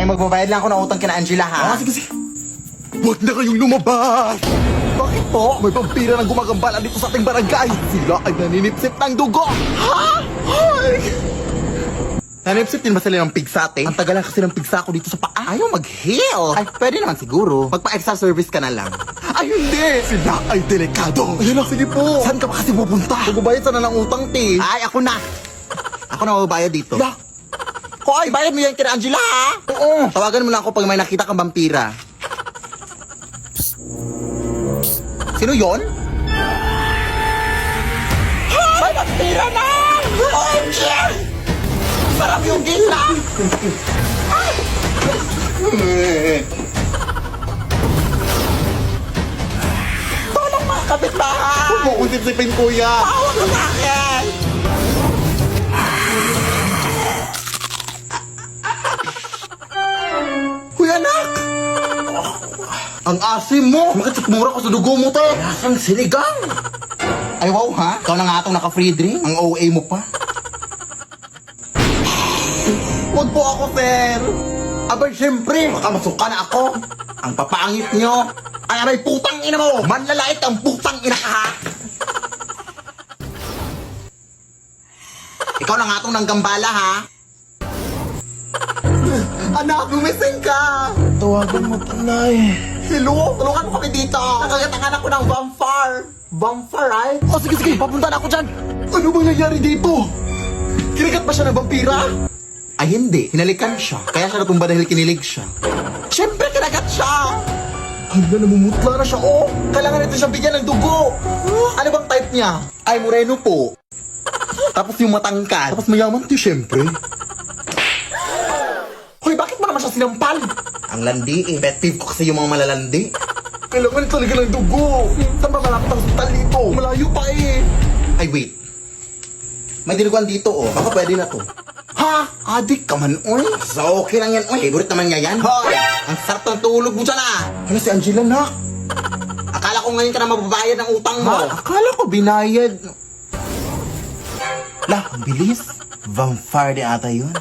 Ay, magbabayad lang ako ng utang kina Angela, ha? Sige, sige. Huwag na kayong lumabas! Bakit po? May vampira ng gumagambala dito sa ating barangay. Sila ay naninipsip ng dugo. Ha? Ay! Nanipsip din ba sila ng pigsa, ate? Ang tagal lang kasi ng pigsa ko dito sa paa. Ayaw mag-heal. Ay, pwede naman siguro. Magpa-extra service ka na lang. Ay, hindi! Sila ay delikado. Ayun na, sige po. Saan ka ba kasi pupunta? Magbabayad sana ng utang, te. Ay, ako na. Ako na mababayad dito. La. Hoy, bayad mo yan kina Angela, ha? Oo. Tawagan mo lang ako pag may nakita kang vampira. Sino yon? May vampira na! Oh, yeah! Sarap yung gila! Tolong mga kapitbahay! Huwag mo akong sipsipin, kuya. Tawag ka sa akin! Kuya, anak! Ang asim mo! Bakit mura ko sa dugo mo, te? Lasang sinigang! Ay, wow, ha? Ikaw na nga itong naka-free drink. Ang OA mo pa. Huwag po ako, sir. Abay, siyempre, baka masuka na ako. Ang papangit nyo. Ay, aray, putang ina mo! Manlalait ang putang ina ka, ha? Ikaw na nga itong nanggambala, ha? Anak, gumising ka! Tawagan mo, Tanay. Hello? Tulungan mo kami dito! Nakagatangan ako ng vampire! Vampire, ay? Oh, sige, sige. Papunta na ako dyan. Ano bang nangyari dito? Kinagat ba siya ng vampira? Ay, hindi. Hinalikan siya. Kaya siya natumba dahil kinilig siya. Siyempre, kinagat siya! Hala, namumutla na siya, oh. Kailangan natin siyang bigyan ng dugo! Ano bang type niya? Ay, moreno po. Tapos yung matangkad. Tapos mayaman to, syempre. Hoy, bakit mo naman siya sinampal? Ang landi eh. Pet peeve ko kasi yung mga malalandi. Kailangan talaga ng dugo. Saan ba malapit ang hospital dito? Malayo pa eh. Ay, wait. May dinuguan dito, oh. Baka pwede na to. Ha? Adik ka man, oy. So, okay lang yan, oy. Favorite naman niya yan. Hoy! Ang sarap ng tulog mo dyan, ah. Ano si Angela, nak? Akala ko ngayon ka na mababayad ng utang mo. Ha? Akala ko binayad. Lah, ang bilis. Vampire di ata yun.